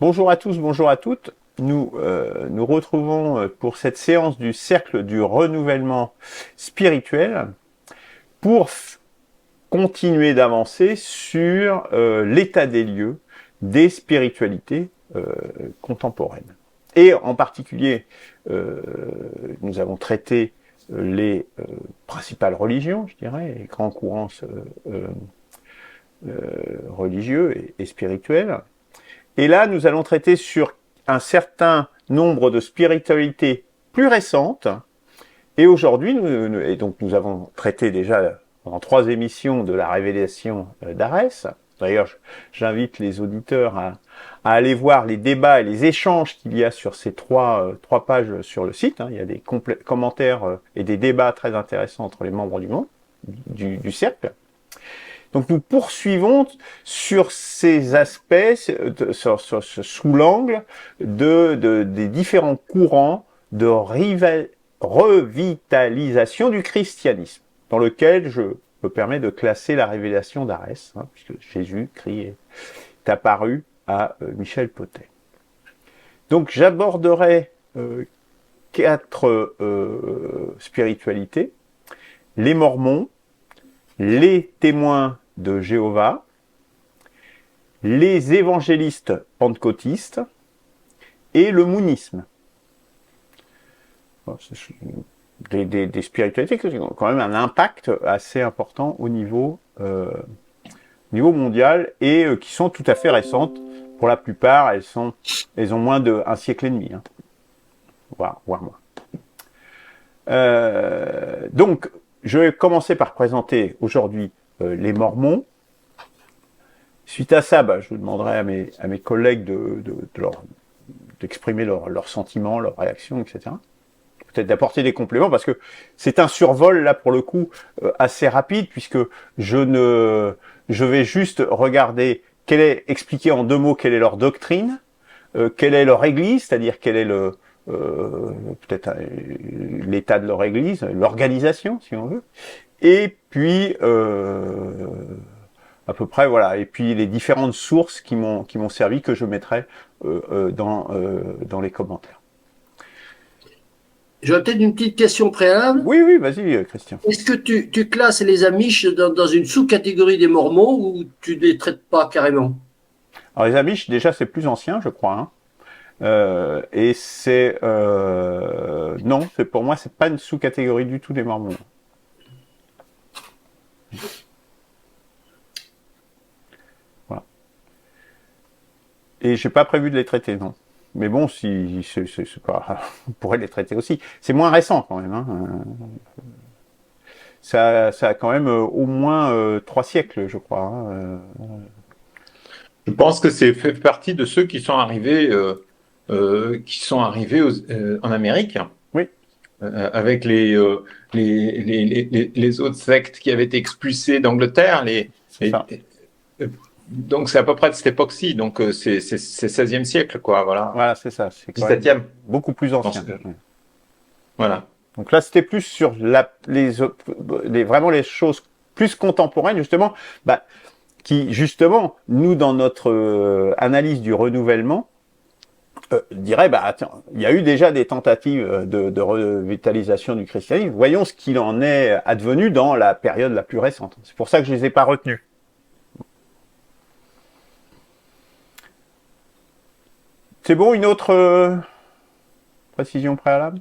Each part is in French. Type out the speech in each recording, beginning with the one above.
Bonjour à tous, bonjour à toutes. Nous retrouvons pour cette séance du cercle du renouvellement spirituel pour continuer d'avancer sur l'état des lieux des spiritualités contemporaines. Et en particulier, nous avons traité les principales religions, je dirais, les grands courants religieux et spirituels. Et là, nous allons traiter sur un certain nombre de spiritualités plus récentes. Et aujourd'hui, nous avons traité déjà en 3 émissions de la révélation d'Arès. D'ailleurs, j'invite les auditeurs à aller voir les débats et les échanges qu'il y a sur ces trois pages sur le site. Il y a des commentaires et des débats très intéressants entre les membres du cercle. Donc nous poursuivons sur ces aspects, sous l'angle des différents courants de revitalisation du christianisme, dans lequel je me permets de classer la révélation d'Arès, puisque Jésus-Christ est apparu à Michel Potet. Donc j'aborderai 4 spiritualités: les Mormons, les témoins de Jéhovah, les évangélistes pentecôtistes et le moonisme. Des spiritualités qui ont quand même un impact assez important au niveau mondial et qui sont tout à fait récentes. Pour la plupart, elles ont moins d'1 siècle et demi, voire moins. Donc, je vais commencer par présenter aujourd'hui les Mormons. Suite à ça, je demanderai à mes collègues d'exprimer leurs sentiments, leurs réactions, etc. Peut-être d'apporter des compléments, parce que c'est un survol, là, pour le coup, assez rapide, puisque je vais juste regarder expliquer en 2 mots quelle est leur doctrine, quelle est leur église, c'est-à-dire quel est peut-être l'état de leur église, l'organisation, si on veut, et puis à peu près, voilà, et puis les différentes sources qui m'ont servi, que je mettrai dans les commentaires. J'aurais peut-être une petite question préalable. Oui, vas-y, Christian. Est-ce que tu classes les Amish dans une sous-catégorie des Mormons ou tu ne les traites pas carrément? Alors les Amish, déjà, c'est plus ancien, je crois, et c'est non, pour moi, c'est pas une sous-catégorie du tout des Mormons. Voilà. Et j'ai pas prévu de les traiter, non. Mais bon, si c'est pas, on pourrait les traiter aussi. C'est moins récent quand même. Ça a quand même au moins 3 siècles, je crois. Je pense que c'est fait partie de ceux qui sont arrivés en Amérique Oui, avec les autres sectes qui avaient été expulsées d'Angleterre. c'est ça. Donc c'est à peu près de cette époque-ci. Donc c'est 16e siècle, quoi. Voilà. Voilà, c'est ça. C'est quand même 17e. beaucoup plus ancien. Voilà. Donc là, c'était plus sur vraiment les choses plus contemporaines, justement, qui, justement, nous, dans notre analyse du renouvellement, dirait, tiens, il y a eu déjà des tentatives de revitalisation du christianisme. Voyons ce qu'il en est advenu dans la période la plus récente. C'est pour ça que je les ai pas retenus. C'est bon, une autre précision préalable?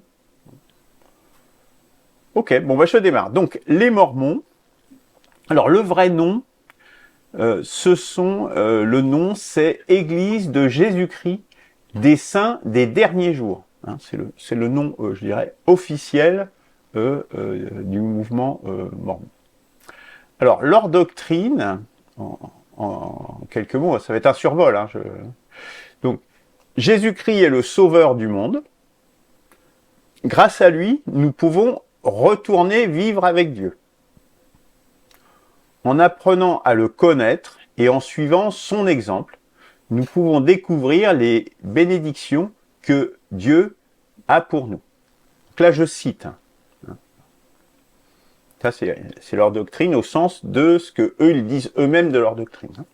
Ok, bon, je démarre. Donc, les Mormons. Alors, le vrai nom, le nom, c'est Église de Jésus-Christ des Saints des Derniers Jours. C'est le nom, je dirais, officiel du mouvement mormon. Alors, leur doctrine, en quelques mots, ça va être un survol. Donc, Jésus-Christ est le sauveur du monde. Grâce à lui, nous pouvons retourner vivre avec Dieu. En apprenant à le connaître et en suivant son exemple, nous pouvons découvrir les bénédictions que Dieu a pour nous. Donc là, je cite. Ça, c'est leur doctrine au sens de ce que eux, ils disent eux-mêmes de leur doctrine.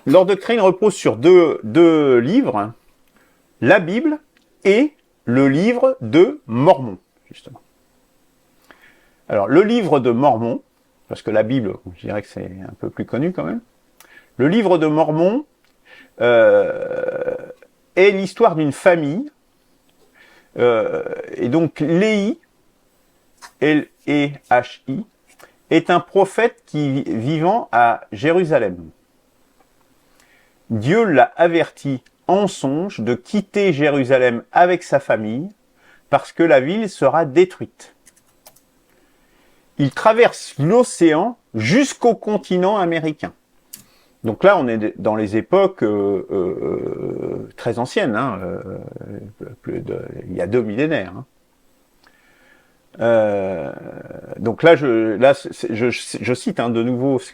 leur doctrine repose sur deux livres, la Bible et le livre de Mormon, justement. Alors, le livre de Mormon, parce que la Bible, je dirais que c'est un peu plus connu quand même, le livre de Mormon est l'histoire d'une famille, et donc Léhi, L-E-H-I, est un prophète vivant à Jérusalem. Dieu l'a averti en songe de quitter Jérusalem avec sa famille, parce que la ville sera détruite. Il traverse l'océan jusqu'au continent américain. Donc là, on est dans les époques très anciennes, hein, il y a 2 millénaires. Hein. Donc là, je cite de nouveau ce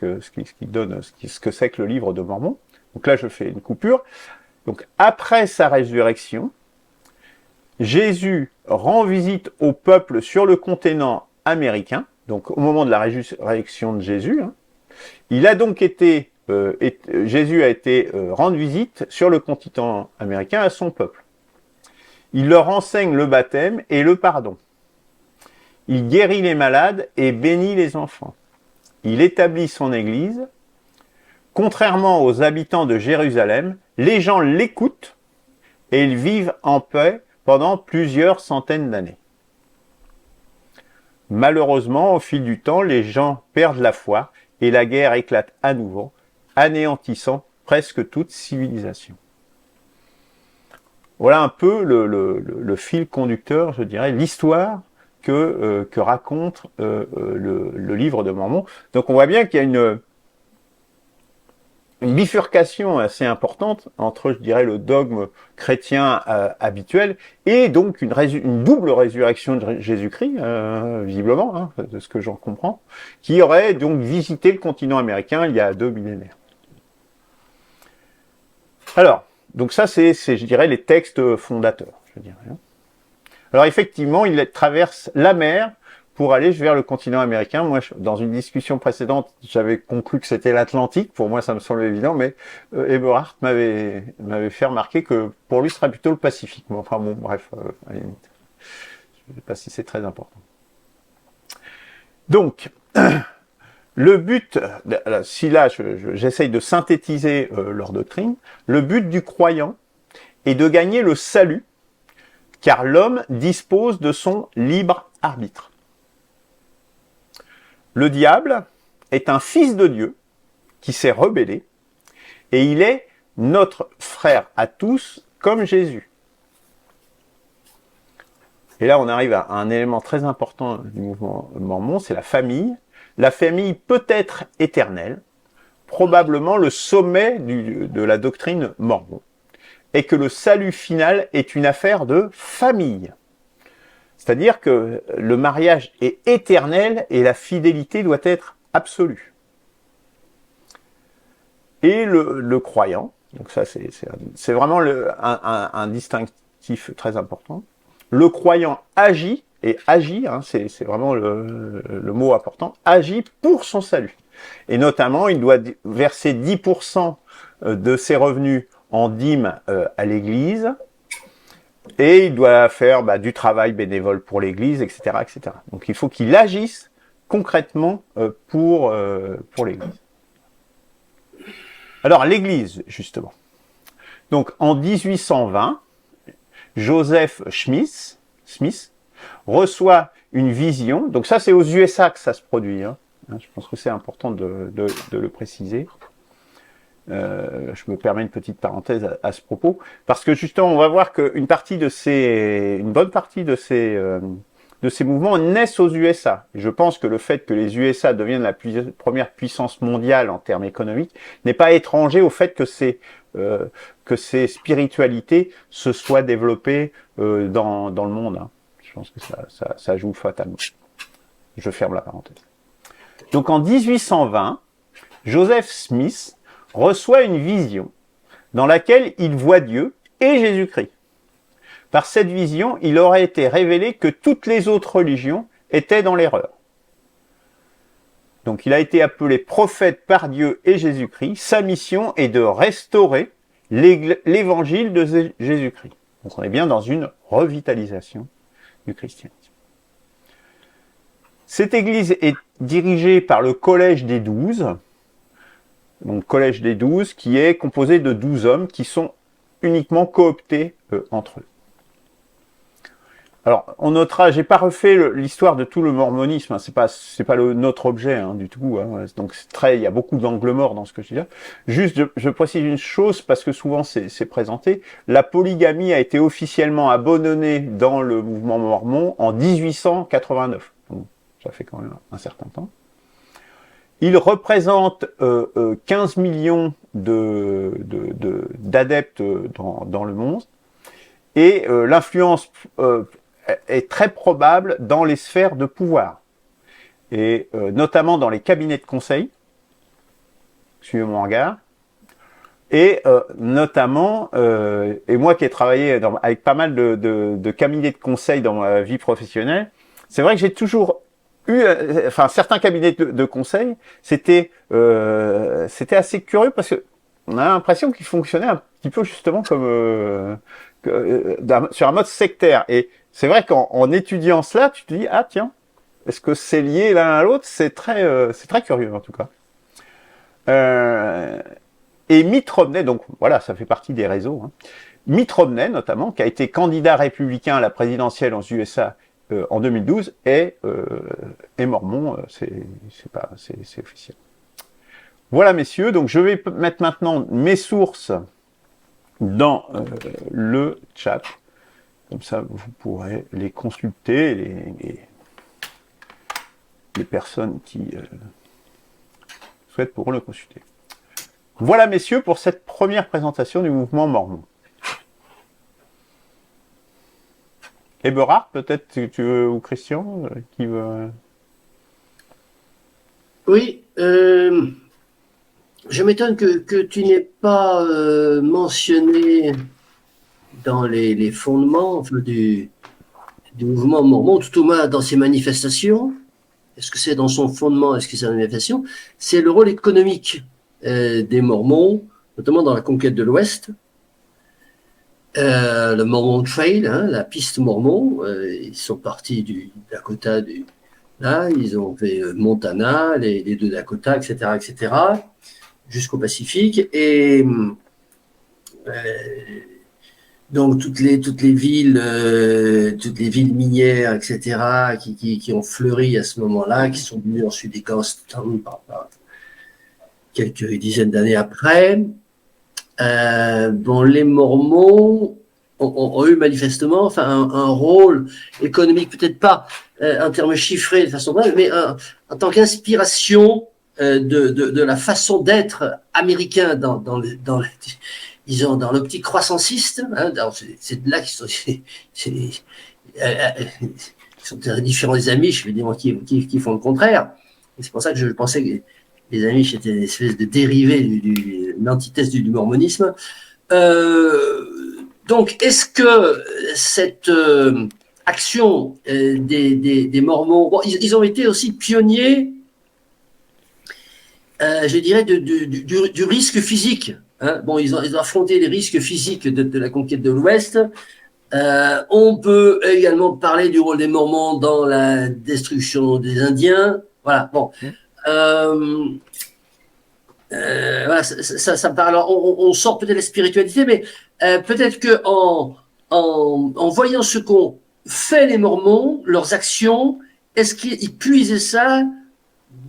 que c'est que le livre de Mormon. Donc là, je fais une coupure. Donc après sa résurrection, Jésus rend visite au peuple sur le continent américain. Donc au moment de la résurrection de Jésus, hein, il a donc été Jésus a été rendre visite sur le continent américain à son peuple. Il leur enseigne le baptême et le pardon. Il guérit les malades et bénit les enfants. Il établit son église. Contrairement aux habitants de Jérusalem, les gens l'écoutent et ils vivent en paix pendant plusieurs centaines d'années. Malheureusement, au fil du temps, les gens perdent la foi et la guerre éclate à nouveau, anéantissant presque toute civilisation. Voilà un peu le fil conducteur, je dirais, l'histoire que raconte le livre de Mormon. Donc on voit bien qu'il y a une bifurcation assez importante entre, je dirais, le dogme chrétien habituel et donc une double résurrection de Jésus-Christ, visiblement, hein, de ce que j'en comprends, qui aurait donc visité le continent américain il y a 2 millénaires. Alors, donc ça, c'est, je dirais, les textes fondateurs, je dirais. Alors effectivement, il traverse la mer pour aller vers le continent américain. Moi, dans une discussion précédente, j'avais conclu que c'était l'Atlantique. Pour moi, ça me semblait évident, mais Eberhard m'avait fait remarquer que pour lui, ce serait plutôt le Pacifique. Mais enfin bon, bref, à la limite. Je ne sais pas si c'est très important. Donc, le but, si là, j'essaye de synthétiser leur doctrine, le but du croyant est de gagner le salut, car l'homme dispose de son libre arbitre. Le diable est un fils de Dieu qui s'est rebellé et il est notre frère à tous comme Jésus. Et là, on arrive à un élément très important du mouvement mormon, c'est la famille. La famille peut être éternelle, probablement le sommet de la doctrine mormon, et que le salut final est une affaire de famille. C'est-à-dire que le mariage est éternel et la fidélité doit être absolue. Et le croyant, donc ça c'est vraiment un distinctif très important, le croyant agit, et agir, hein, c'est vraiment le mot important, agit pour son salut. Et notamment, il doit verser 10% de ses revenus en dîmes à l'Église, et il doit faire du travail bénévole pour l'Église, etc., etc. Donc il faut qu'il agisse concrètement pour l'Église. Alors l'Église, justement. Donc en 1820, Joseph Smith reçoit une vision. Donc ça, c'est aux USA que ça se produit. Hein. Je pense que c'est important de le préciser. Je me permets une petite parenthèse à ce propos, parce que justement, on va voir qu'une bonne partie de ces mouvements naissent aux USA. Je pense que le fait que les USA deviennent la première puissance mondiale en termes économiques n'est pas étranger au fait que ces spiritualités se soient développées dans le monde. Hein. Je pense que ça joue fatalement. Je ferme la parenthèse. Donc en 1820, Joseph Smith reçoit une vision dans laquelle il voit Dieu et Jésus-Christ. Par cette vision, il aurait été révélé que toutes les autres religions étaient dans l'erreur. Donc il a été appelé prophète par Dieu et Jésus-Christ. Sa mission est de restaurer l'évangile de Jésus-Christ. Donc on est bien dans une revitalisation du christianisme. Cette église est dirigée par le Collège des 12, donc Collège des 12, qui est composé de 12 hommes qui sont uniquement cooptés entre eux. Alors, on notera, j'ai pas refait l'histoire de tout le mormonisme, hein, c'est pas notre objet hein, du tout. Hein, donc il y a beaucoup d'angles morts dans ce que je dis là. Juste, je précise une chose parce que souvent c'est présenté. La polygamie a été officiellement abandonnée dans le mouvement mormon en 1889. Donc, ça fait quand même un certain temps. Il représente 15 millions d'adeptes dans le monde et l'influence est très probable dans les sphères de pouvoir, et notamment dans les cabinets de conseil, suivez mon regard, et notamment, et moi qui ai travaillé avec pas mal de cabinets de conseil dans ma vie professionnelle, c'est vrai que j'ai toujours eu, certains cabinets de conseil, c'était assez curieux parce que on a l'impression qu'ils fonctionnaient un petit peu justement comme sur un mode sectaire. Et c'est vrai qu'en étudiant cela, tu te dis ah tiens, est-ce que c'est lié l'un à l'autre? C'est très curieux en tout cas. Et Mitt Romney, donc voilà, ça fait partie des réseaux. Hein. Mitt Romney notamment, qui a été candidat républicain à la présidentielle aux USA en 2012, est mormon, c'est officiel. Voilà messieurs, donc je vais mettre maintenant mes sources dans le chat. Comme ça, vous pourrez les consulter, les personnes qui souhaitent pourront le consulter. Voilà, messieurs, pour cette première présentation du mouvement mormon. Eberhard, peut-être tu veux, ou Christian, qui veut... Oui, je m'étonne que tu n'aies pas mentionné dans les fondements du mouvement mormon, tout au moins dans ses manifestations, est-ce que c'est dans son fondement, est-ce que c'est dans la manifestation, c'est le rôle économique des Mormons, notamment dans la conquête de l'Ouest, le Mormon Trail, hein, la piste Mormon, ils sont partis du Dakota, là, ils ont fait Montana, les deux Dakota, etc., jusqu'au Pacifique, et donc toutes les villes minières, etc., qui ont fleuri à ce moment-là, qui sont venues ensuite des Ghost-Town quelques dizaines d'années après. Les Mormons ont eu manifestement un rôle économique, peut-être pas en termes chiffrés de façon brève, mais en tant qu'inspiration de la façon d'être américain dans l'optique croissanciste. Hein, c'est de là qu'ils sont très différents des Amish, évidemment, qui font le contraire. Et c'est pour ça que je pensais que les Amish étaient une espèce de dérivé une antithèse du mormonisme. Donc, est-ce que cette action des Mormons, bon, ils ont été aussi pionniers, je dirais, du risque physique. Hein. Bon, ils ont affronté les risques physiques de la conquête de l'Ouest. On peut également parler du rôle des Mormons dans la destruction des Indiens. Voilà, bon. Voilà, ça me parle. Alors, on sort peut-être de la spiritualité, mais peut-être que en voyant ce qu'ont fait les Mormons, leurs actions, est-ce qu'ils puisaient ça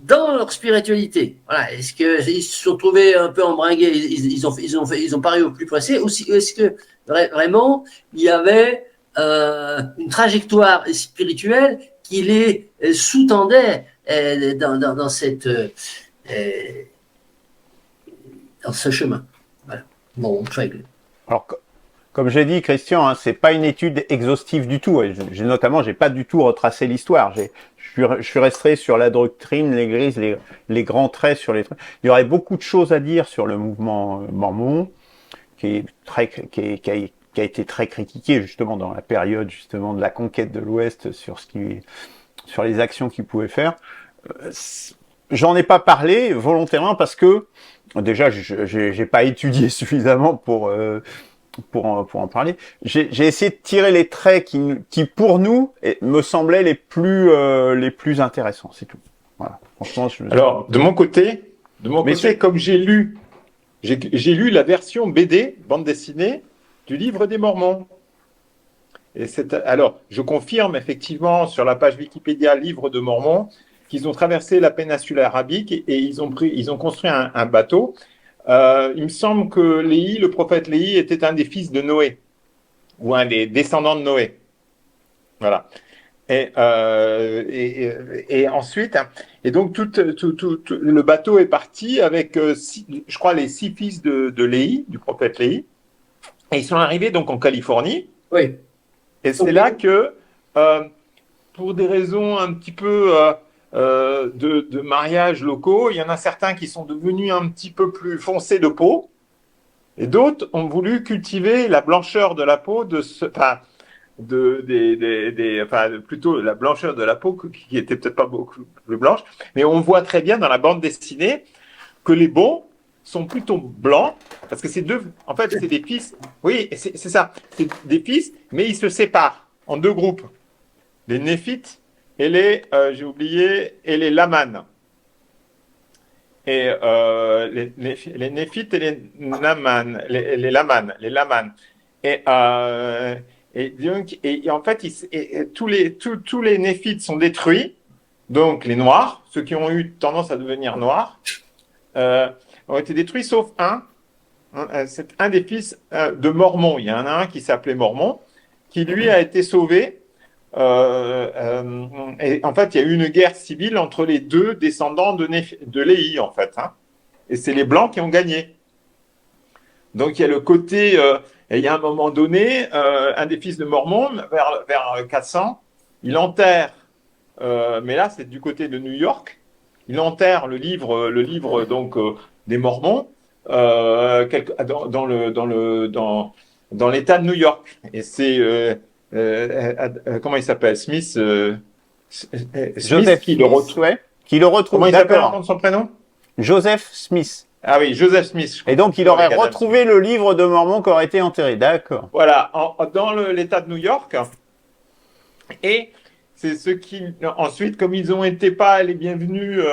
dans leur spiritualité? Voilà, est-ce qu'ils se sont trouvés un peu embringués, ils ont paru au plus pressé, ou est-ce que vraiment il y avait une trajectoire spirituelle qui les sous-tendait dans ce chemin. Voilà. Bon, très bien. Alors, comme j'ai dit, Christian, hein, c'est pas une étude exhaustive du tout. J'ai pas du tout retracé l'histoire. Je suis resté sur la doctrine, l'église, les grands traits sur les trucs. Il y aurait beaucoup de choses à dire sur le mouvement mormon, qui a été très critiqué justement dans la période justement de la conquête de l'Ouest sur les actions qu'il pouvait faire. j'en ai pas parlé volontairement parce que déjà j'ai pas étudié suffisamment pour en parler. J'ai essayé de tirer les traits qui pour nous me semblaient les plus intéressants, c'est tout. Voilà. Franchement, Alors, de mon côté, comme j'ai lu la version BD, bande dessinée, du livre des Mormons. Alors, je confirme effectivement sur la page Wikipédia Livre de Mormons qu'ils ont traversé la péninsule arabique et ils ont construit un bateau. Il me semble que le prophète Léhi, était un des fils de Noé ou un des descendants de Noé. Voilà. Et ensuite, et donc le bateau est parti avec, je crois, les 6 fils de Léhi, du prophète Léhi, et ils sont arrivés donc en Californie. Oui. Et c'est là que, pour des raisons un petit peu de mariage locaux, il y en a certains qui sont devenus un petit peu plus foncés de peau, et d'autres ont voulu cultiver la blancheur de la peau plutôt la blancheur de la peau qui était peut-être pas beaucoup plus blanche, mais on voit très bien dans la bande dessinée que les bons sont plutôt blancs parce que en fait, c'est des fils. Oui, c'est ça, c'est des fils, mais ils se séparent en 2 groupes, les Néphites et et les Lamanes. Et les Néphites et les Lamanes, les Lamanes. Et donc, en fait, tous les Néphites sont détruits. Donc, les Noirs, ceux qui ont eu tendance à devenir noirs, ont été détruits, sauf un. C'est un des fils de Mormon. Il y en a un qui s'appelait Mormon, qui lui a été sauvé. Et en fait, il y a eu une guerre civile entre les 2 descendants de Léhi, en fait. Et c'est les Blancs qui ont gagné. Donc, il y a le côté... et il y a un moment donné, un des fils de Mormon, vers 400, il enterre, mais là c'est du côté de New York, il enterre le livre donc des Mormons dans l'État de New York. Et c'est comment il s'appelle, Smith, Joseph qui le retrouve. ouais, qui le retrouve. Comment il s'appelle en son prénom? Joseph Smith. Ah oui, Joseph Smith. Et donc, il aurait retrouvé le livre de Mormon qui aurait été enterré. D'accord. Voilà, dans l'État de New York. Et c'est ceux qui, ensuite, comme ils ont été pas les bienvenus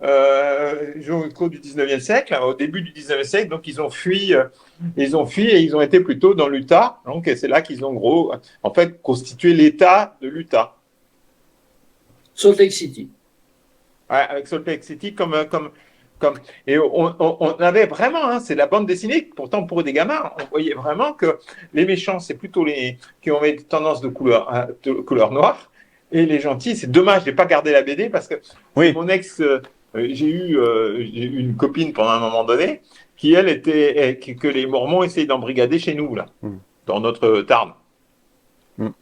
au cours du 19e siècle, au début du 19e siècle, donc ils ont fui et ils ont été plutôt dans l'Utah. Donc, c'est là qu'ils ont, en fait, constitué l'État de l'Utah. Salt Lake City. Ouais, avec Salt Lake City et on avait vraiment, c'est la bande dessinée, pourtant pour des gamins, on voyait vraiment que les méchants, c'est plutôt les qui ont des tendances de couleur noire, et les gentils, c'est dommage, je n'ai pas gardé la BD parce que oui. Mon ex, j'ai eu une copine pendant un moment donné, qui elle était, que les Mormons essayaient d'embrigader chez nous, là, dans notre Tarn.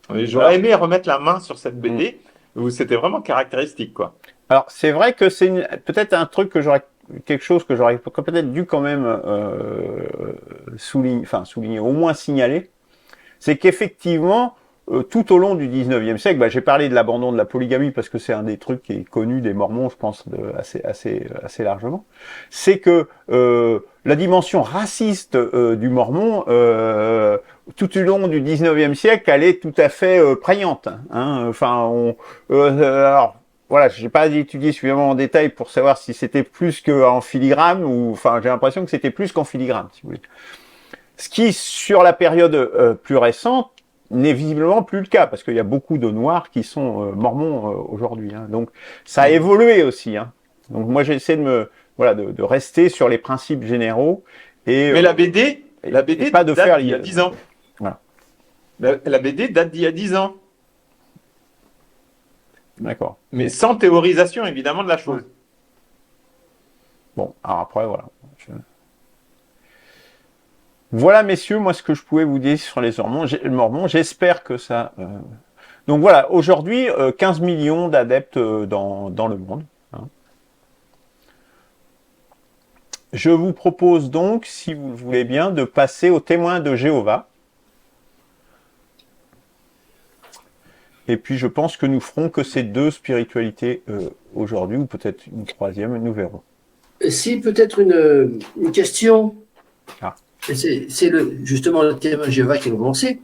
J'aurais aimé remettre la main sur cette BD, où c'était vraiment caractéristique, quoi. Alors, c'est vrai que c'est peut-être un truc quelque chose que j'aurais peut-être dû quand même souligner, au moins signaler, c'est qu'effectivement, tout au long du 19e siècle, j'ai parlé de l'abandon de la polygamie parce que c'est un des trucs qui est connu des Mormons, je pense, assez largement, c'est que la dimension raciste du Mormon, tout au long du 19e siècle, elle est tout à fait prégnante. Alors, voilà, j'ai pas étudié suffisamment en détail pour savoir si c'était plus qu'en filigrane j'ai l'impression que c'était plus qu'en filigrane, si vous voulez. Ce qui, sur la période plus récente, n'est visiblement plus le cas, parce qu'il y a beaucoup de Noirs qui sont mormons aujourd'hui. Donc, ça a évolué aussi. Donc, moi, j'essaie de rester sur les principes généraux. Mais la BD pas de date faire d'il y a 10 ans. Voilà. La BD date d'il y a 10 ans. D'accord. Mais sans théorisation, évidemment, de la chose. Bon, alors après, voilà. Voilà, messieurs, moi, ce que je pouvais vous dire sur les Mormons. J'espère que ça... Donc voilà, aujourd'hui, 15 millions d'adeptes dans le monde. Je vous propose donc, si vous le voulez bien, de passer aux témoins de Jéhovah. Et puis je pense que nous ferons que ces deux spiritualités aujourd'hui, ou peut-être une troisième, nous verrons. Si peut-être une question, Ah. c'est justement le témoin de Jéhovah qui va commencer.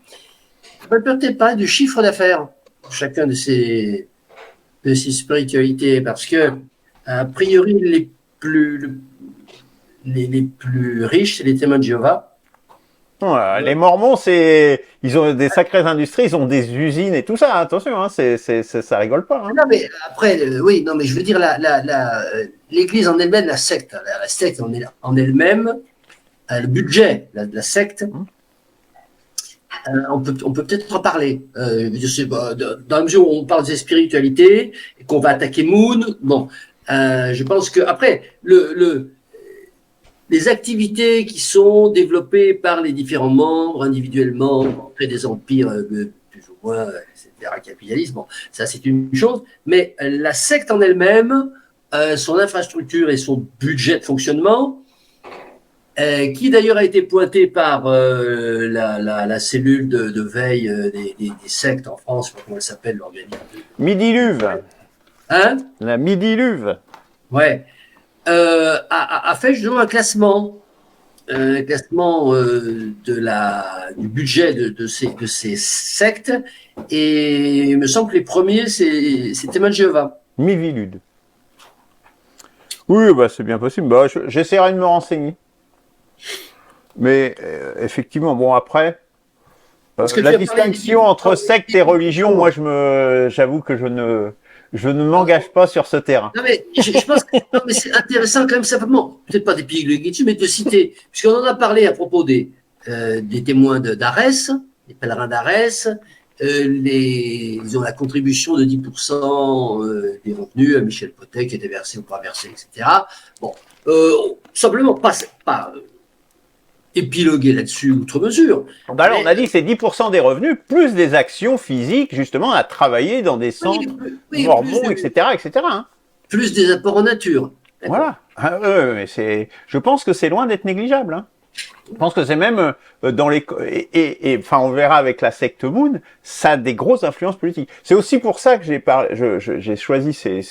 On peut peut-être parler du chiffre d'affaires, chacun de ces spiritualités, parce que, a priori, les plus riches, c'est les témoins de Jéhovah. Ouais, les Mormons, ils ont des sacrées industries, ils ont des usines et tout ça. Attention, hein, ça rigole pas. Hein. Non, mais après, oui, non, mais je veux dire, l'Église en elle-même, la secte en elle-même, le budget, la secte, on peut peut-être en parler. Je sais pas, dans la mesure où on parle des spiritualités et qu'on va attaquer Moon, bon, je pense que après les activités qui sont développées par les différents membres individuellement, on crée des empires plus ou moins, etc., capitalisme, bon, ça c'est une chose, mais la secte en elle-même, son infrastructure et son budget de fonctionnement, qui d'ailleurs a été pointé par la cellule de veille des sectes en France, je sais pas comment elle s'appelle, l'organisme. Midi-Luve. Hein? La Midi-Luve. Ouais. A fait justement un classement du budget de ces sectes, et il me semble que les premiers, c'est témoins de Jéhovah. Mivilude. Oui, bah, c'est bien possible. Bah, j'essaierai de me renseigner. Mais effectivement, bon, après, la distinction entre secte et religion, moi, j'avoue que je ne m'engage pas sur ce terrain. Non, mais je pense que c'est intéressant quand même, simplement, peut-être pas d'épiloguer dessus, mais de citer, puisqu'on en a parlé à propos des témoins d'Arès, des pèlerins d'Arès, ils ont la contribution de 10% des revenus à Michel Potet qui était versé ou pas versé, etc. Bon, simplement, pas épiloguer là-dessus outre mesure. Bah là, on a dit c'est 10% des revenus, plus des actions physiques, justement, à travailler dans des centres mormons, etc., etc. Hein. Plus des apports en nature. Voilà. Mais je pense que c'est loin d'être négligeable. Hein. Je pense que c'est même dans les enfin on verra avec la secte Moon, ça a des grosses influences politiques. C'est aussi pour ça que j'ai choisi ces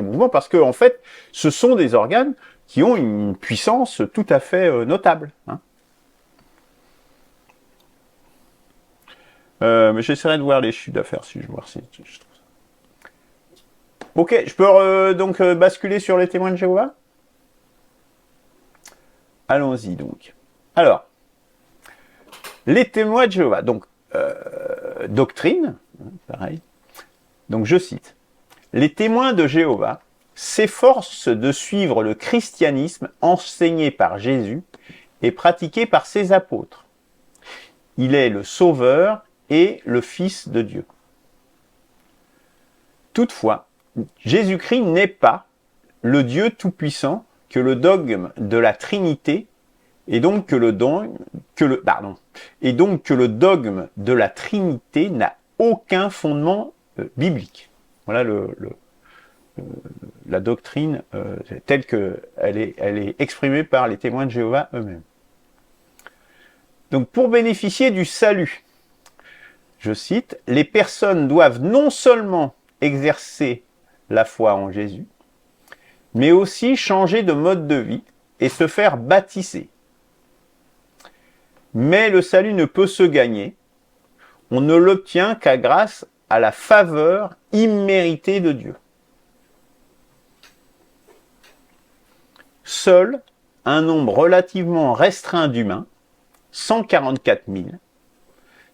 mouvements, parce que en fait, ce sont des organes qui ont une puissance tout à fait notable. Hein. Mais j'essaierai de voir les chiffres d'affaires si je vois si je trouve ça. Ok, je peux donc basculer sur les témoins de Jéhovah. Allons-y donc. Alors, les témoins de Jéhovah, donc doctrine, pareil. Donc je cite. Les témoins de Jéhovah s'efforcent de suivre le christianisme enseigné par Jésus et pratiqué par ses apôtres. Il est le Sauveur et le Fils de Dieu. Toutefois, Jésus-Christ n'est pas le Dieu tout-puissant que le dogme de la Trinité, et donc que le dogme de la Trinité n'a aucun fondement biblique. Voilà la doctrine telle qu'elle est exprimée par les témoins de Jéhovah eux-mêmes. Donc pour bénéficier du salut, je cite, les personnes doivent non seulement exercer la foi en Jésus, mais aussi changer de mode de vie et se faire baptiser. Mais le salut ne peut se gagner, on ne l'obtient qu'à grâce à la faveur imméritée de Dieu. Seul un nombre relativement restreint d'humains, 144 000,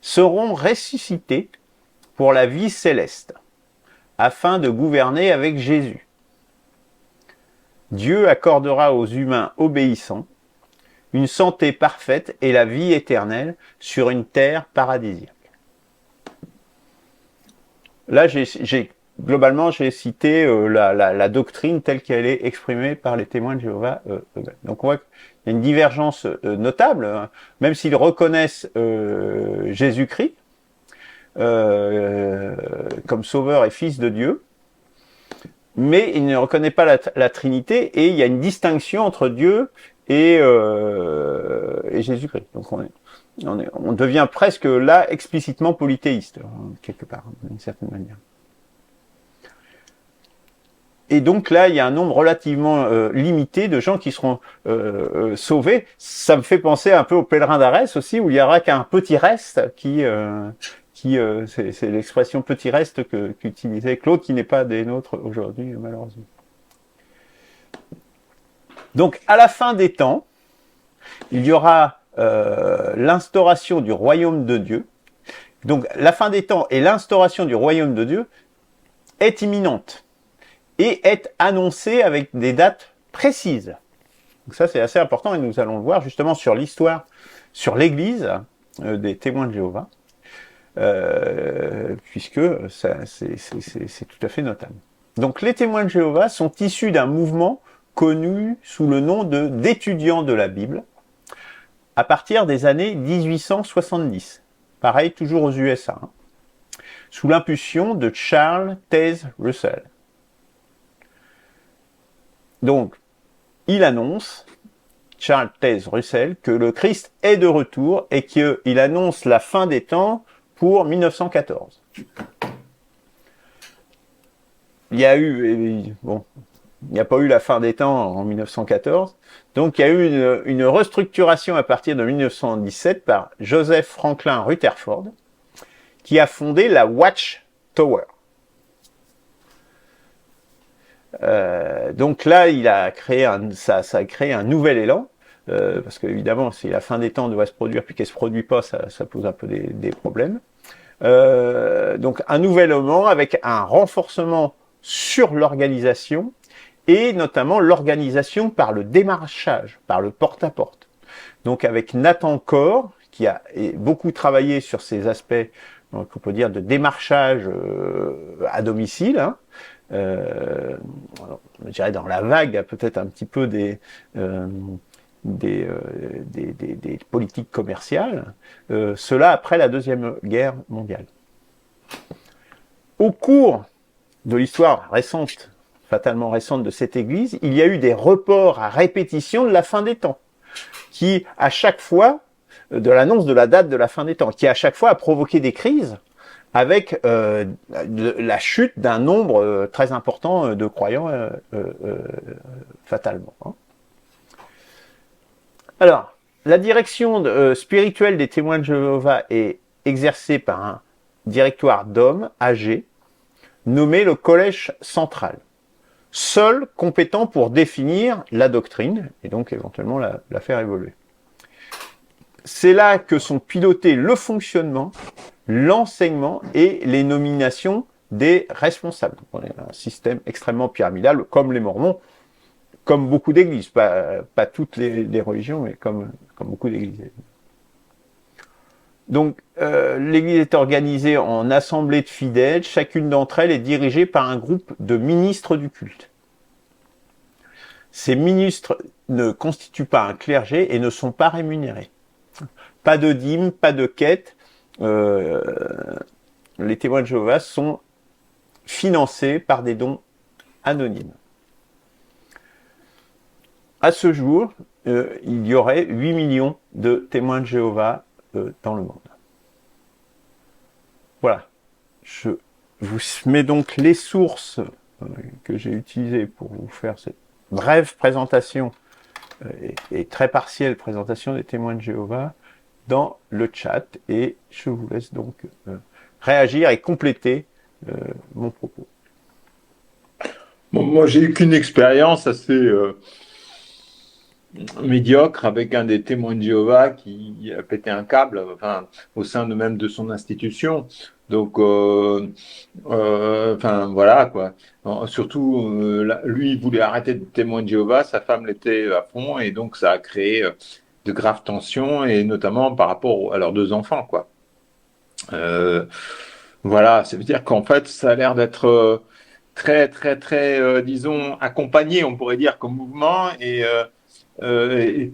seront ressuscités pour la vie céleste, afin de gouverner avec Jésus. Dieu accordera aux humains obéissants une santé parfaite et la vie éternelle sur une terre paradisiaque. Là, globalement, j'ai cité la doctrine telle qu'elle est exprimée par les témoins de Jéhovah. Donc on voit qu'il y a une divergence notable, hein, même s'ils reconnaissent Jésus-Christ comme sauveur et fils de Dieu, mais ils ne reconnaissent pas la Trinité, et il y a une distinction entre Dieu et Jésus-Christ. Donc on devient presque là explicitement polythéiste, quelque part, d'une certaine manière. Et donc là, il y a un nombre relativement limité de gens qui seront sauvés. Ça me fait penser un peu au pèlerin d'Arès aussi, où il y aura qu'un petit reste c'est l'expression petit reste qu'utilisait Claude, qui n'est pas des nôtres aujourd'hui, malheureusement. Donc, à la fin des temps, il y aura l'instauration du royaume de Dieu. Donc, la fin des temps et l'instauration du royaume de Dieu est imminente et est annoncée avec des dates précises. Donc ça, c'est assez important et nous allons le voir justement sur l'histoire, sur l'Église des témoins de Jéhovah, puisque c'est tout à fait notable. Donc, les témoins de Jéhovah sont issus d'un mouvement connu sous le nom d'étudiants de la Bible, à partir des années 1870. Pareil, toujours aux USA, sous l'impulsion de Charles Taze Russell. Donc, il annonce, Charles Taze Russell, que le Christ est de retour et qu'il annonce la fin des temps pour 1914. Il y a eu, bon, il n'y a pas eu la fin des temps en 1914, donc il y a eu une restructuration à partir de 1917 par Joseph Franklin Rutherford, qui a fondé la Watchtower. Donc là, ça a créé un nouvel élan, parce qu'évidemment, si la fin des temps doit se produire puis qu'elle ne se produit pas, ça pose un peu des problèmes. Donc un nouvel élan avec un renforcement sur l'organisation, et notamment l'organisation par le démarchage, par le porte-à-porte. Donc avec Nathan Corr, qui a beaucoup travaillé sur ces aspects, on peut dire, de démarchage à domicile, je dirais dans la vague, peut-être un petit peu des politiques commerciales, cela après la Deuxième Guerre mondiale. Au cours de l'histoire récente, fatalement récente de cette Église, il y a eu des reports à répétition de la fin des temps, qui à chaque fois, de l'annonce de la date de la fin des temps, qui à chaque fois a provoqué des crises avec la chute d'un nombre très important de croyants fatalement. Alors, la direction spirituelle des témoins de Jéhovah est exercée par un directoire d'hommes âgés nommé le Collège central, seul compétent pour définir la doctrine et donc éventuellement la faire évoluer. C'est là que sont pilotés le fonctionnement, l'enseignement et les nominations des responsables. On est un système extrêmement pyramidal, comme les Mormons, comme beaucoup d'églises, pas toutes les religions, mais comme beaucoup d'églises. Donc, l'église est organisée en assemblées de fidèles, chacune d'entre elles est dirigée par un groupe de ministres du culte. Ces ministres ne constituent pas un clergé et ne sont pas rémunérés. Pas de dîmes, pas de quêtes. Les témoins de Jéhovah sont financés par des dons anonymes. À ce jour, il y aurait 8 millions de témoins de Jéhovah dans le monde. Voilà. Je vous mets donc les sources que j'ai utilisées pour vous faire cette brève présentation et très partielle présentation des témoins de Jéhovah dans le chat et je vous laisse donc réagir et compléter mon propos. Bon, moi, j'ai eu qu'une expérience assez médiocre avec un des témoins de Jéhovah qui a pété un câble, enfin, au sein de même de son institution. Donc, voilà, quoi. Surtout, lui, il voulait arrêter de témoin de Jéhovah, sa femme l'était à fond, et donc ça a créé de graves tensions, et notamment par rapport à leurs 2 enfants, quoi. Voilà, ça veut dire qu'en fait, ça a l'air d'être très, très, très, disons, accompagné, on pourrait dire, comme mouvement, et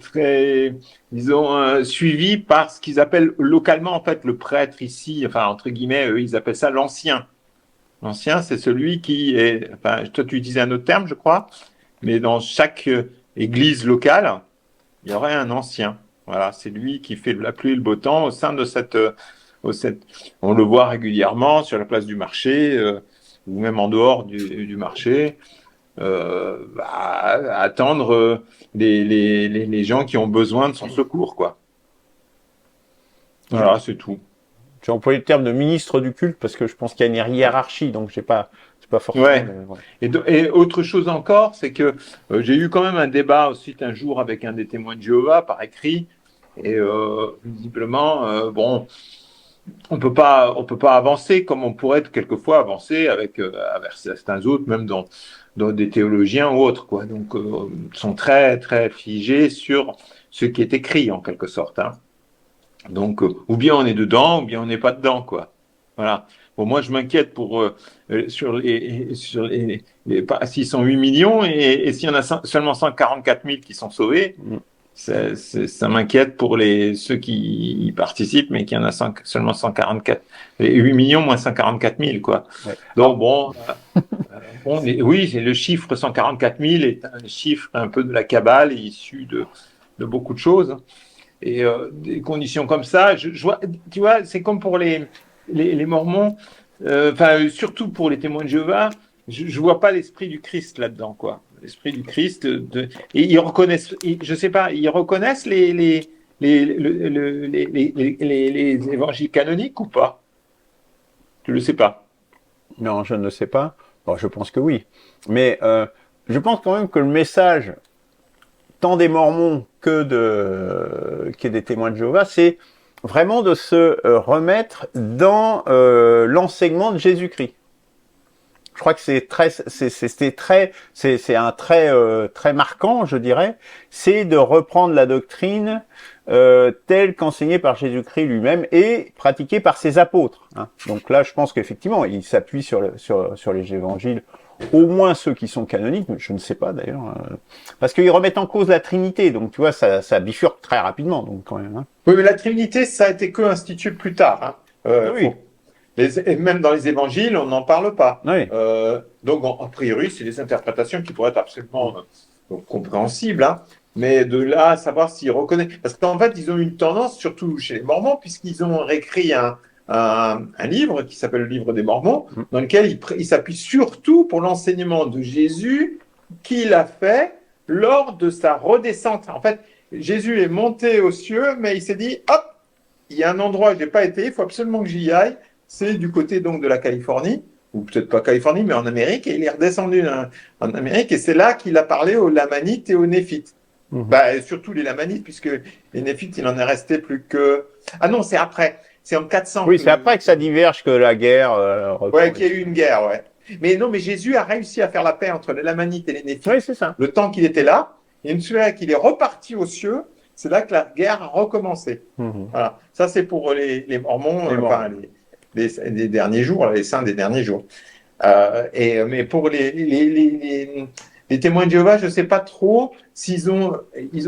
très, disons, suivi par ce qu'ils appellent localement, en fait, le prêtre ici, enfin, entre guillemets, eux, ils appellent ça l'ancien. L'ancien, c'est celui qui est, enfin, toi, tu utilisais un autre terme, je crois, mais dans chaque église locale, il y aurait un ancien. Voilà, c'est lui qui fait la pluie et le beau temps au sein de on le voit régulièrement sur la place du marché, ou même en dehors du marché, à attendre les gens qui ont besoin de son secours, quoi. Voilà, c'est tout. J'ai employé le terme de ministre du culte parce que je pense qu'il y a une hiérarchie, donc c'est pas forcément. Ouais. Ouais. Et autre chose encore, c'est que j'ai eu quand même un débat aussi un jour avec un des témoins de Jéhovah par écrit, et visiblement, bon, on peut pas avancer comme on pourrait quelquefois avancer avec certains autres, même dans des théologiens ou autres, quoi. Donc, sont très très figés sur ce qui est écrit en quelque sorte, hein. Donc, ou bien on est dedans, ou bien on n'est pas dedans, quoi. Voilà. Bon, moi, je m'inquiète s'ils sont 8 millions et s'il y en a seulement 144 000 qui sont sauvés, ça m'inquiète pour ceux qui y participent, mais qu'il y en a seulement 144. 8 millions moins 144 000, quoi. Ouais. Donc, oui, le chiffre 144 000 est un chiffre un peu de la Kabbale, issu de beaucoup de choses. Et des conditions comme ça, je vois, tu vois, c'est comme pour les Mormons, surtout pour les témoins de Jéhovah, je vois pas l'esprit du Christ là-dedans, quoi. L'esprit du Christ, et ils reconnaissent, je sais pas, ils reconnaissent les évangiles canoniques ou pas? Je le sais pas. Non, je ne le sais pas. Bon, je pense que oui. Mais je pense quand même que le message, tant des Mormons que des témoins de Jéhovah, c'est vraiment de se remettre dans l'enseignement de Jésus-Christ. Je crois que c'est un trait très marquant, je dirais, c'est de reprendre la doctrine telle qu'enseignée par Jésus-Christ lui-même et pratiquée par ses apôtres, hein. Donc là, je pense qu'effectivement, il s'appuie sur les évangiles, au moins ceux qui sont canoniques, mais je ne sais pas d'ailleurs, parce qu'ils remettent en cause la Trinité, donc tu vois, ça bifurque très rapidement, donc quand même, hein. Oui, mais la Trinité, ça a été que institué plus tard, hein. Oui. Et même dans les évangiles, on n'en parle pas. Oui. Donc, a priori, c'est des interprétations qui pourraient être absolument compréhensibles, hein. Mais de là à savoir s'ils reconnaissent. Parce qu'en fait, ils ont une tendance, surtout chez les Mormons, puisqu'ils ont réécrit un livre qui s'appelle le Livre des Mormons, dans lequel ils s'appuient surtout pour l'enseignement de Jésus qu'il a fait lors de sa redescente. En fait, Jésus est monté aux cieux, mais il s'est dit, hop, il y a un endroit où je n'ai pas été, il faut absolument que j'y aille. C'est du côté donc de la Californie, ou peut-être pas Californie, mais en Amérique, et il est redescendu en Amérique, et c'est là qu'il a parlé aux Lamanites et aux Néphites. Surtout les Lamanites, puisque les Néphites, il en est resté plus que... Ah non, c'est après, c'est en 400. Oui, c'est après que ça diverge que la guerre... ouais, qu'il y a eu une guerre, ouais. Mais non, mais Jésus a réussi à faire la paix entre les Lamanites et les Néphites. Oui, c'est ça. Le temps qu'il était là, et une fois qu'il est reparti aux cieux, c'est là que la guerre a recommencé. Voilà. Ça, c'est pour les Mormons, les derniers jours, les saints des derniers jours. Mais pour les témoins de Jéhovah, je ne sais pas trop s'ils ont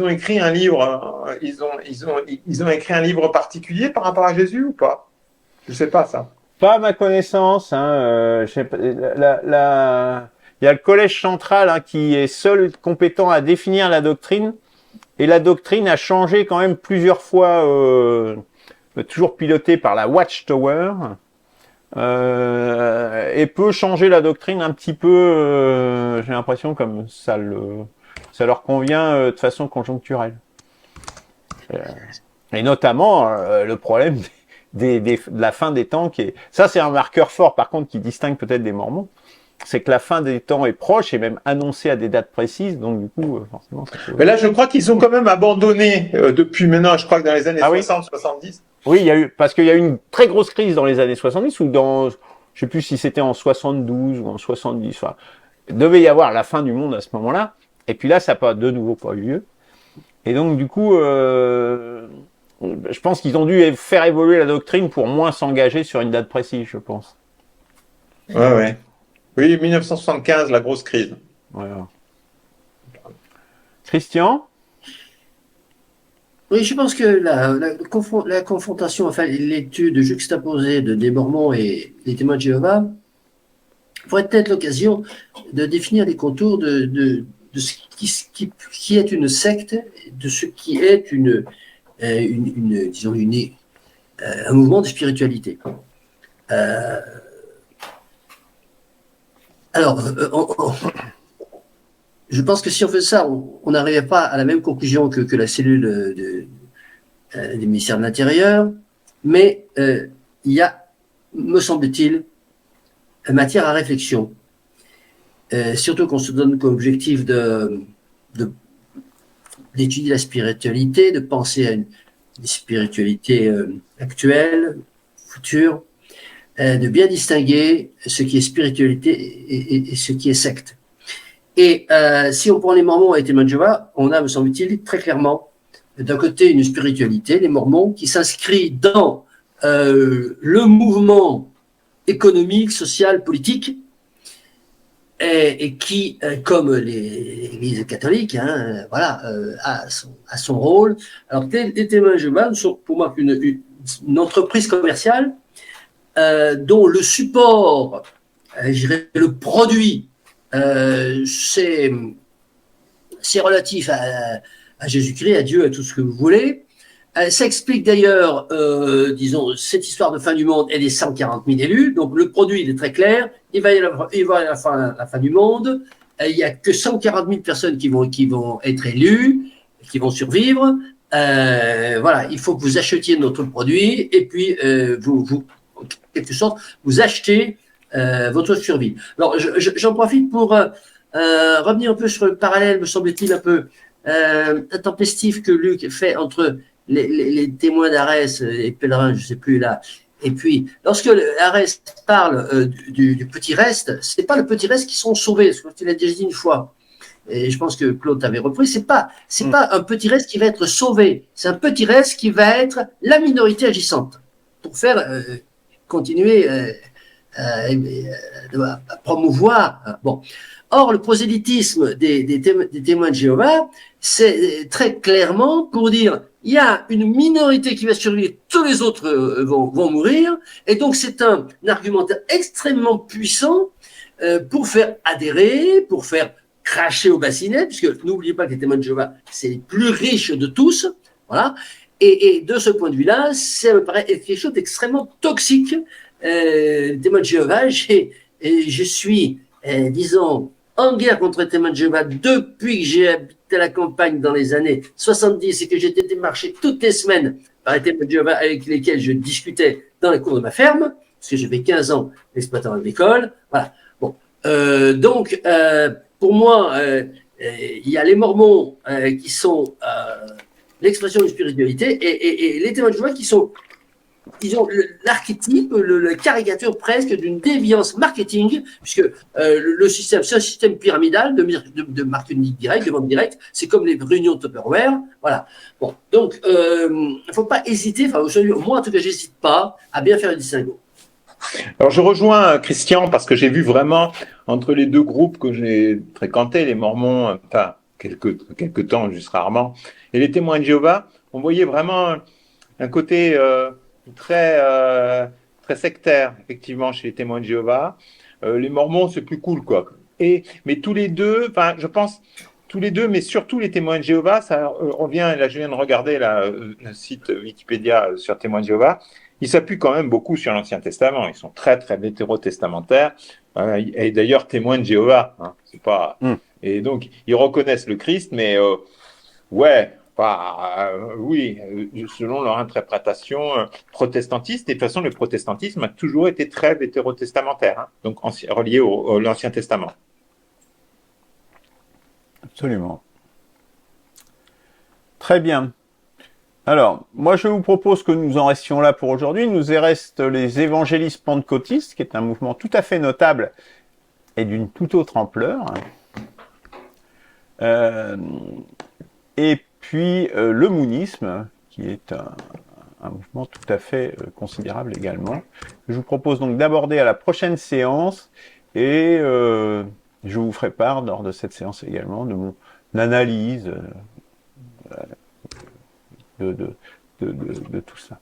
écrit un livre, ils ont écrit un livre particulier par rapport à Jésus ou pas? Je ne sais pas ça. Pas à ma connaissance, hein. Je sais pas, il y a le collège central, hein, qui est seul compétent à définir la doctrine, et la doctrine a changé quand même plusieurs fois, toujours pilotée par la Watchtower, et peut changer la doctrine un petit peu, j'ai l'impression, comme ça leur convient de façon conjoncturelle. Et notamment le problème de la fin des temps, ça c'est un marqueur fort par contre qui distingue peut-être des Mormons, c'est que la fin des temps est proche et même annoncée à des dates précises, donc du coup forcément mais là je crois qu'ils ont quand même abandonné depuis maintenant, je crois que dans les années 60-70. Oui, il y a eu, parce qu'il y a eu une très grosse crise dans les années 70, ou je sais plus si c'était en 72 ou en 70, enfin, il devait y avoir la fin du monde à ce moment-là, et puis là ça n'a pas de nouveau pas eu lieu, et donc du coup je pense qu'ils ont dû faire évoluer la doctrine pour moins s'engager sur une date précise, je pense. Ouais. Oui, 1975, la grosse crise. Voilà. Christian? Oui, je pense que la confrontation, enfin l'étude juxtaposée des Mormons et des témoins de Jéhovah pourrait être l'occasion de définir les contours de de ce qui est une secte, de ce qui est disons un mouvement de spiritualité. Alors, je pense que si on fait ça, on n'arrivait pas à la même conclusion que la cellule du ministère de l'Intérieur, mais il y a, me semble-t-il, matière à réflexion. Surtout qu'on se donne comme objectif d'étudier la spiritualité, de penser à une spiritualité actuelle, future, de bien distinguer ce qui est spiritualité et ce qui est secte. Et si on prend les Mormons et les témoins de Jéhovah, on a, me semble-t-il, très clairement, d'un côté, une spiritualité, les Mormons, qui s'inscrit dans le mouvement économique, social, politique, et qui, comme l'Église catholique, hein, voilà, a son rôle. Alors, les témoins de Jéhovah sont pour moi une entreprise commerciale dont le support, je dirais, le produit, c'est relatif à Jésus-Christ, à Dieu, à tout ce que vous voulez. Ça explique d'ailleurs, disons, cette histoire de fin du monde et des 140 000 élus. Donc le produit il est très clair. Il va y avoir la fin du monde. Il n'y a que 140 000 personnes qui vont être élues, qui vont survivre. Voilà, il faut que vous achetiez notre produit et puis vous en quelque sorte, vous achetez votre survie. Alors j'en profite pour revenir un peu sur le parallèle, me semble-t-il, un peu intempestif que Luc fait entre les témoins d'Arès, les pèlerins, je ne sais plus là, et puis lorsque Arès parle du petit reste, c'est pas le petit reste qui sont sauvés, ce qu'il a déjà dit une fois. Et je pense que Claude t'avait repris, c'est pas un petit reste qui va être sauvé, c'est un petit reste qui va être la minorité agissante pour faire continuer à promouvoir. Bon. Or, le prosélytisme des témoins de Jéhovah, c'est très clairement pour dire il y a une minorité qui va survivre, tous les autres vont mourir, et donc c'est un argumentaire extrêmement puissant pour faire adhérer, pour faire cracher au bassinet, puisque n'oubliez pas que les témoins de Jéhovah, c'est les plus riches de tous, voilà. Et de ce point de vue-là, ça me paraît être quelque chose d'extrêmement toxique. Les témoins de Jéhovah, je suis, disons, en guerre contre les témoins de Jéhovah depuis que j'ai habité la campagne dans les années 70 et que j'étais démarché toutes les semaines par les témoins de Jéhovah avec lesquels je discutais dans les cours de ma ferme, parce que j'ai fait 15 ans d'exploitant agricole. Voilà. Bon. Donc, pour moi, il y a les Mormons qui sont l'expression d'une spiritualité et les témoins de Jéhovah qui sont, disons, l'archétype, la caricature presque d'une déviance marketing, puisque le système, c'est un système pyramidal de marketing direct, de vente directe, c'est comme les réunions de Tupperware, voilà. Bon, donc, il ne faut pas hésiter, enfin, moi en tout cas, j'hésite pas à bien faire le distinguo. Alors je rejoins Christian parce que j'ai vu vraiment entre les deux groupes que j'ai fréquentés, les Mormons, enfin quelques temps, juste rarement, et les témoins de Jéhovah, on voyait vraiment un côté très sectaire, effectivement, chez les témoins de Jéhovah. Les Mormons, c'est plus cool, quoi. Mais tous les deux, enfin, je pense, tous les deux, mais surtout les témoins de Jéhovah, ça revient, là, je viens de regarder le site Wikipédia sur témoins de Jéhovah, ils s'appuient quand même beaucoup sur l'Ancien Testament. Ils sont très, très vétérotestamentaires. Et d'ailleurs, témoins de Jéhovah. Hein, c'est pas... Et donc, ils reconnaissent le Christ, mais ouais, oui, selon leur interprétation protestantiste. Et de toute façon, le protestantisme a toujours été très vétérotestamentaire, hein, donc relié à l'Ancien Testament. Absolument. Très bien. Alors, moi, je vous propose que nous en restions là pour aujourd'hui. Il nous reste les évangélistes pentecôtistes, qui est un mouvement tout à fait notable et d'une toute autre ampleur. Et puis, le moonisme, qui est un mouvement tout à fait considérable également. Je vous propose donc d'aborder à la prochaine séance et je vous ferai part, lors de cette séance également, de mon analyse de tout ça.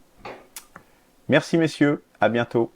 Merci messieurs, à bientôt.